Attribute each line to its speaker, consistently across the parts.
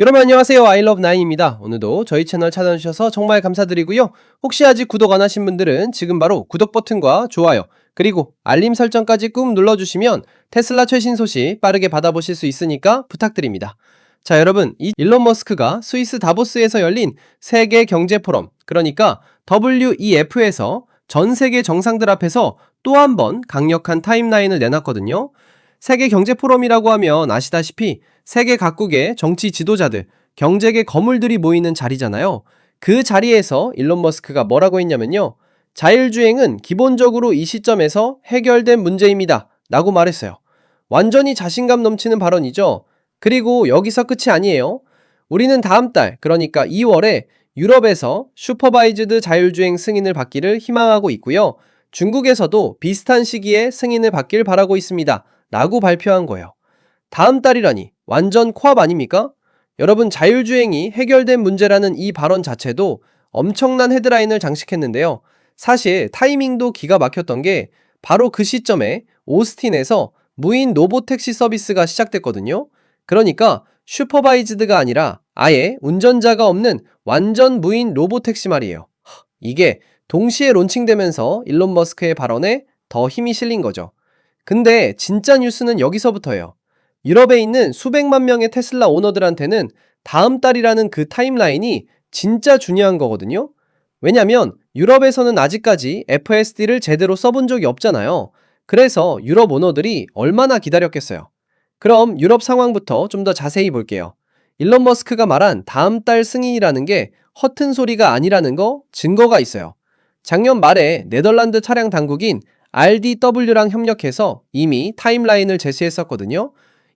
Speaker 1: 여러분 안녕하세요. 아이러브나인입니다. 오늘도 저희 채널 찾아주셔서 정말 감사드리고요. 혹시 아직 구독 안 하신 분들은 지금 바로 구독 버튼과 좋아요 그리고 알림 설정까지 꾹 눌러주시면 테슬라 최신 소식 빠르게 받아보실 수 있으니까 부탁드립니다. 자, 여러분, 이 일론 머스크가 스위스 다보스에서 열린 세계 경제 포럼, 그러니까 WEF에서 전 세계 정상들 앞에서 또 한 번 강력한 타임라인을 내놨거든요. 세계 경제 포럼이라고 하면 아시다시피 세계 각국의 정치 지도자들, 경제계 거물들이 모이는 자리잖아요. 그 자리에서 일론 머스크가 뭐라고 했냐면요. 자율주행은 기본적으로 이 시점에서 해결된 문제입니다. 라고 말했어요. 완전히 자신감 넘치는 발언이죠. 그리고 여기서 끝이 아니에요. 우리는 다음 달, 그러니까 2월에 유럽에서 슈퍼바이즈드 자율주행 승인을 받기를 희망하고 있고요. 중국에서도 비슷한 시기에 승인을 받길 바라고 있습니다. 라고 발표한 거예요. 다음 달이라니 완전 코앞 아닙니까? 여러분, 자율주행이 해결된 문제라는 이 발언 자체도 엄청난 헤드라인을 장식했는데요. 사실 타이밍도 기가 막혔던 게 바로 그 시점에 오스틴에서 무인 로보택시 서비스가 시작됐거든요. 그러니까 슈퍼바이즈드가 아니라 아예 운전자가 없는 완전 무인 로보택시 말이에요. 이게 동시에 론칭되면서 일론 머스크의 발언에 더 힘이 실린 거죠. 근데 진짜 뉴스는 여기서부터예요. 유럽에 있는 수백만 명의 테슬라 오너들한테는 다음 달이라는 그 타임라인이 진짜 중요한 거거든요. 왜냐면 유럽에서는 아직까지 FSD를 제대로 써본 적이 없잖아요. 그래서 유럽 오너들이 얼마나 기다렸겠어요. 그럼 유럽 상황부터 좀 더 자세히 볼게요. 일론 머스크가 말한 다음 달 승인이라는 게 허튼 소리가 아니라는 거 증거가 있어요. 작년 말에 네덜란드 차량 당국인 RDW랑 협력해서 이미 타임라인을 제시했었거든요.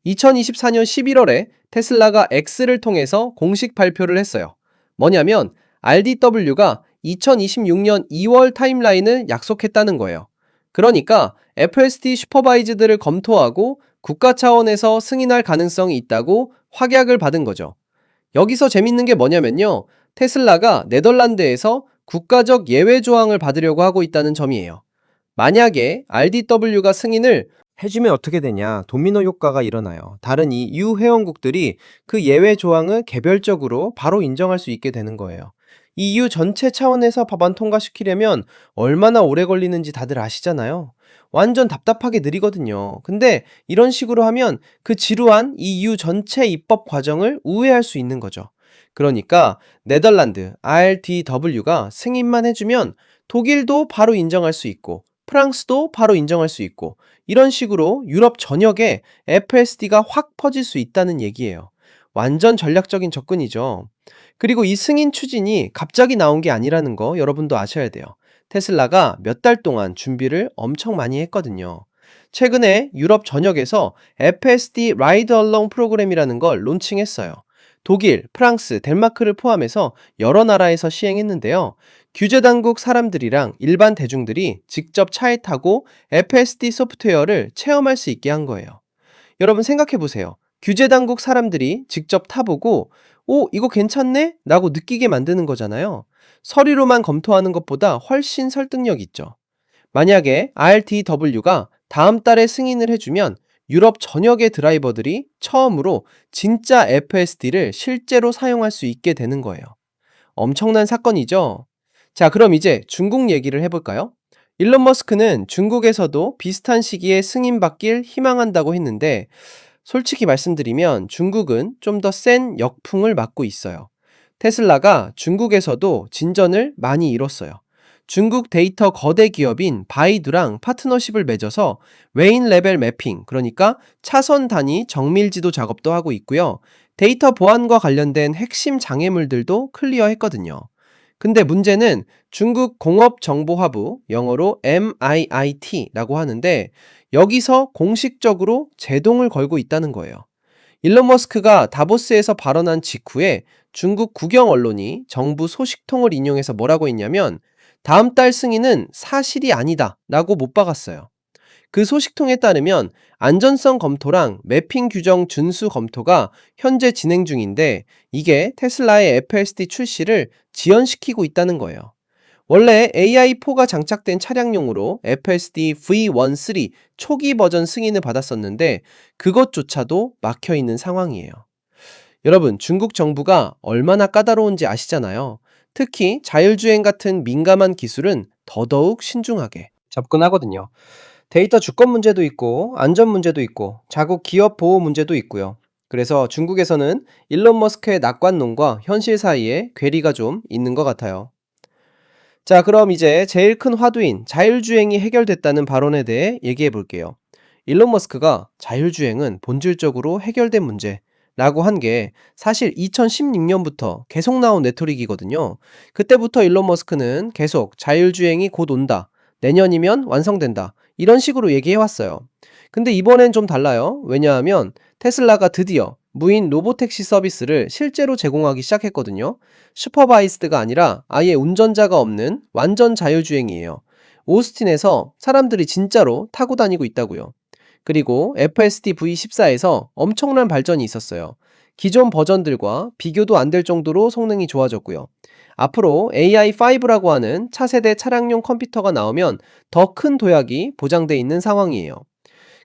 Speaker 1: 2024년 11월에 테슬라가 X를 통해서 공식 발표를 했어요. 뭐냐면 RDW가 2026년 2월 타임라인을 약속했다는 거예요. 그러니까 FSD 슈퍼바이즈들을 검토하고 국가 차원에서 승인할 가능성이 있다고 확약을 받은 거죠. 여기서 재밌는 게 뭐냐면요. 테슬라가 네덜란드에서 국가적 예외 조항을 받으려고 하고 있다는 점이에요. 만약에 RDW가 승인을 해주면 어떻게 되냐? 도미노 효과가 일어나요. 다른 EU 회원국들이 그 예외 조항을 개별적으로 바로 인정할 수 있게 되는 거예요. EU 전체 차원에서 법안 통과시키려면 얼마나 오래 걸리는지 다들 아시잖아요. 완전 답답하게 느리거든요. 근데 이런 식으로 하면 그 지루한 EU 전체 입법 과정을 우회할 수 있는 거죠. 그러니까 네덜란드 RDW가 승인만 해주면 독일도 바로 인정할 수 있고 프랑스도 바로 인정할 수 있고 이런 식으로 유럽 전역에 FSD가 확 퍼질 수 있다는 얘기예요. 완전 전략적인 접근이죠. 그리고 이 승인 추진이 갑자기 나온 게 아니라는 거 여러분도 아셔야 돼요. 테슬라가 몇 달 동안 준비를 엄청 많이 했거든요. 최근에 유럽 전역에서 FSD 라이드 얼롱 프로그램이라는 걸 론칭했어요. 독일, 프랑스, 덴마크를 포함해서 여러 나라에서 시행했는데요. 규제 당국 사람들이랑 일반 대중들이 직접 차에 타고 FSD 소프트웨어를 체험할 수 있게 한 거예요. 여러분 생각해 보세요. 규제 당국 사람들이 직접 타보고 오, 이거 괜찮네? 라고 느끼게 만드는 거잖아요. 서류로만 검토하는 것보다 훨씬 설득력 있죠. 만약에 RTW가 다음 달에 승인을 해주면 유럽 전역의 드라이버들이 처음으로 진짜 FSD를 실제로 사용할 수 있게 되는 거예요. 엄청난 사건이죠? 자, 그럼 이제 중국 얘기를 해볼까요? 일론 머스크는 중국에서도 비슷한 시기에 승인받길 희망한다고 했는데, 솔직히 말씀드리면 중국은 좀 더 센 역풍을 맞고 있어요. 테슬라가 중국에서도 진전을 많이 이뤘어요. 중국 데이터 거대 기업인 바이두랑 파트너십을 맺어서 웨인 레벨 매핑, 그러니까 차선 단위 정밀 지도 작업도 하고 있고요. 데이터 보안과 관련된 핵심 장애물들도 클리어했거든요. 근데 문제는 중국 공업정보화부, 영어로 MIIT라고 하는데 여기서 공식적으로 제동을 걸고 있다는 거예요. 일론 머스크가 다보스에서 발언한 직후에 중국 국영 언론이 정부 소식통을 인용해서 뭐라고 했냐면 다음 달 승인은 사실이 아니다 라고 못 박았어요. 그 소식통에 따르면 안전성 검토랑 매핑 규정 준수 검토가 현재 진행 중인데 이게 테슬라의 FSD 출시를 지연시키고 있다는 거예요. 원래 AI4가 장착된 차량용으로 FSD V13 초기 버전 승인을 받았었는데 그것조차도 막혀 있는 상황이에요. 여러분, 중국 정부가 얼마나 까다로운지 아시잖아요. 특히 자율주행 같은 민감한 기술은 더더욱 신중하게 접근하거든요. 데이터 주권 문제도 있고, 안전 문제도 있고, 자국 기업 보호 문제도 있고요. 그래서 중국에서는 일론 머스크의 낙관론과 현실 사이에 괴리가 좀 있는 것 같아요. 자, 그럼 이제 제일 큰 화두인 자율주행이 해결됐다는 발언에 대해 얘기해 볼게요. 일론 머스크가 자율주행은 본질적으로 해결된 문제라고 한 게 사실 2016년부터 계속 나온 레토릭이거든요. 그때부터 일론 머스크는 계속 자율주행이 곧 온다, 내년이면 완성된다, 이런 식으로 얘기해 왔어요. 근데 이번엔 좀 달라요. 왜냐하면 테슬라가 드디어 무인 로보택시 서비스를 실제로 제공하기 시작했거든요. 슈퍼바이스드가 아니라 아예 운전자가 없는 완전 자율주행이에요. 오스틴에서 사람들이 진짜로 타고 다니고 있다고요. 그리고 FSD V14에서 엄청난 발전이 있었어요. 기존 버전들과 비교도 안 될 정도로 성능이 좋아졌고요. 앞으로 AI5라고 하는 차세대 차량용 컴퓨터가 나오면 더 큰 도약이 보장돼 있는 상황이에요.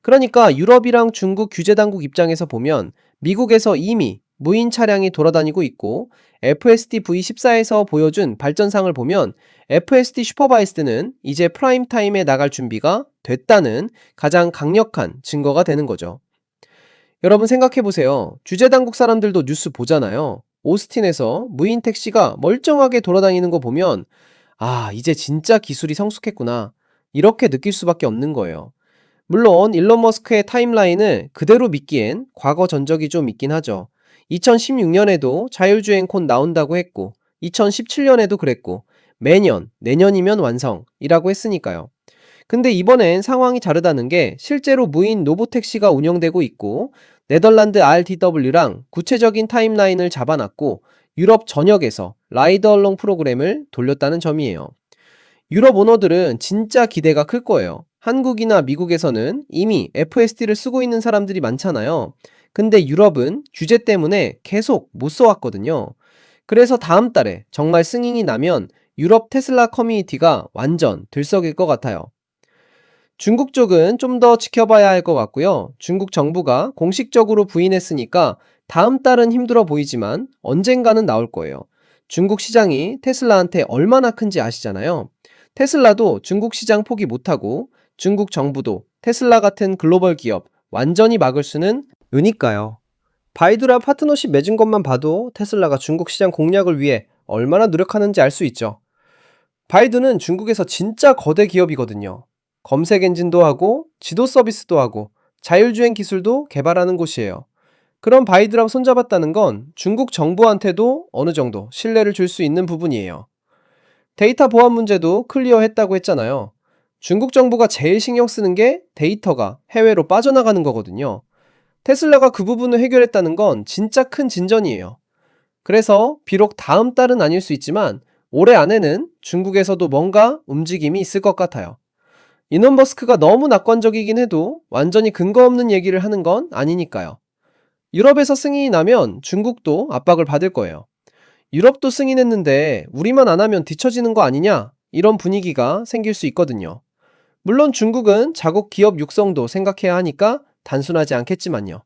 Speaker 1: 그러니까 유럽이랑 중국 규제 당국 입장에서 보면 미국에서 이미 무인 차량이 돌아다니고 있고, FSD V14에서 보여준 발전상을 보면 FSD 슈퍼바이스드는 이제 프라임 타임에 나갈 준비가 됐다는 가장 강력한 증거가 되는 거죠. 여러분, 생각해 보세요. 규제 당국 사람들도 뉴스 보잖아요. 오스틴에서 무인 택시가 멀쩡하게 돌아다니는 거 보면 아, 이제 진짜 기술이 성숙했구나, 이렇게 느낄 수밖에 없는 거예요. 물론 일론 머스크의 타임라인을 그대로 믿기엔 과거 전적이 좀 있긴 하죠. 2016년에도 자율주행 콘 나온다고 했고, 2017년에도 그랬고, 매년 내년이면 완성이라고 했으니까요. 근데 이번엔 상황이 다르다는 게 실제로 무인 로보택시가 운영되고 있고, 네덜란드 RTW랑 구체적인 타임라인을 잡아놨고, 유럽 전역에서 라이드 얼롱 프로그램을 돌렸다는 점이에요. 유럽 오너들은 진짜 기대가 클 거예요. 한국이나 미국에서는 이미 FSD를 쓰고 있는 사람들이 많잖아요. 근데 유럽은 규제 때문에 계속 못 써왔거든요. 그래서 다음 달에 정말 승인이 나면 유럽 테슬라 커뮤니티가 완전 들썩일 것 같아요. 중국 쪽은 좀 더 지켜봐야 할 것 같고요. 중국 정부가 공식적으로 부인했으니까 다음 달은 힘들어 보이지만 언젠가는 나올 거예요. 중국 시장이 테슬라한테 얼마나 큰지 아시잖아요. 테슬라도 중국 시장 포기 못하고 중국 정부도 테슬라 같은 글로벌 기업 완전히 막을 수는 으니까요. 바이두라 파트너십 맺은 것만 봐도 테슬라가 중국 시장 공략을 위해 얼마나 노력하는지 알 수 있죠. 바이두는 중국에서 진짜 거대 기업이거든요. 검색 엔진도 하고 지도 서비스도 하고 자율주행 기술도 개발하는 곳이에요. 그럼 바이두랑 손잡았다는 건 중국 정부한테도 어느 정도 신뢰를 줄 수 있는 부분이에요. 데이터 보안 문제도 클리어했다고 했잖아요. 중국 정부가 제일 신경 쓰는 게 데이터가 해외로 빠져나가는 거거든요. 테슬라가 그 부분을 해결했다는 건 진짜 큰 진전이에요. 그래서 비록 다음 달은 아닐 수 있지만 올해 안에는 중국에서도 뭔가 움직임이 있을 것 같아요. 이론 머스크가 너무 낙관적이긴 해도 완전히 근거 없는 얘기를 하는 건 아니니까요. 유럽에서 승인이 나면 중국도 압박을 받을 거예요. 유럽도 승인했는데 우리만 안 하면 뒤처지는 거 아니냐, 이런 분위기가 생길 수 있거든요. 물론 중국은 자국 기업 육성도 생각해야 하니까 단순하지 않겠지만요.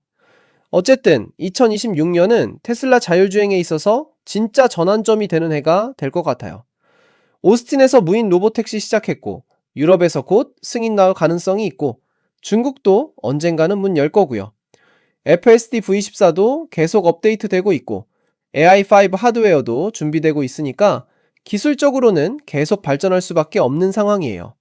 Speaker 1: 어쨌든 2026년은 테슬라 자율주행에 있어서 진짜 전환점이 되는 해가 될 것 같아요. 오스틴에서 무인 로보택시 시작했고, 유럽에서 곧 승인 나올 가능성이 있고, 중국도 언젠가는 문 열 거고요. FSD V14도 계속 업데이트되고 있고, AI5 하드웨어도 준비되고 있으니까 기술적으로는 계속 발전할 수밖에 없는 상황이에요.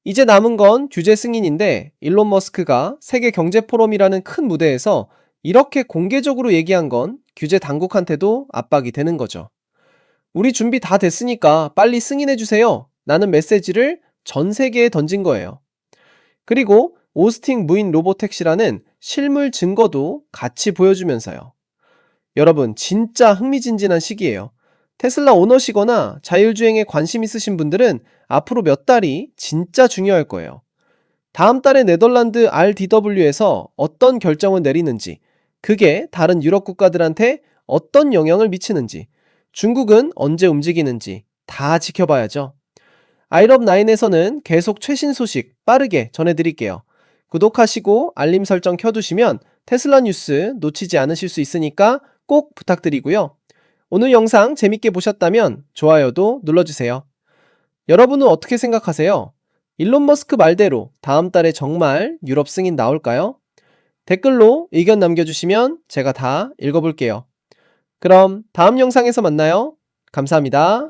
Speaker 1: 이제 남은 건 규제 승인인데, 일론 머스크가 세계 경제 포럼이라는 큰 무대에서 이렇게 공개적으로 얘기한 건 규제 당국한테도 압박이 되는 거죠. 우리 준비 다 됐으니까 빨리 승인해주세요, 라는 메시지를 전 세계에 던진 거예요. 그리고 오스팅 무인 로보택시라는 실물 증거도 같이 보여주면서요. 여러분, 진짜 흥미진진한 시기예요. 테슬라 오너시거나 자율주행에 관심 있으신 분들은 앞으로 몇 달이 진짜 중요할 거예요. 다음 달에 네덜란드 RDW에서 어떤 결정을 내리는지, 그게 다른 유럽 국가들한테 어떤 영향을 미치는지, 중국은 언제 움직이는지 다 지켜봐야죠. 아이럽9에서는 계속 최신 소식 빠르게 전해드릴게요. 구독하시고 알림 설정 켜두시면 테슬라 뉴스 놓치지 않으실 수 있으니까 꼭 부탁드리고요. 오늘 영상 재밌게 보셨다면 좋아요도 눌러주세요. 여러분은 어떻게 생각하세요? 일론 머스크 말대로 다음 달에 정말 유럽 승인 나올까요? 댓글로 의견 남겨주시면 제가 다 읽어볼게요. 그럼 다음 영상에서 만나요. 감사합니다.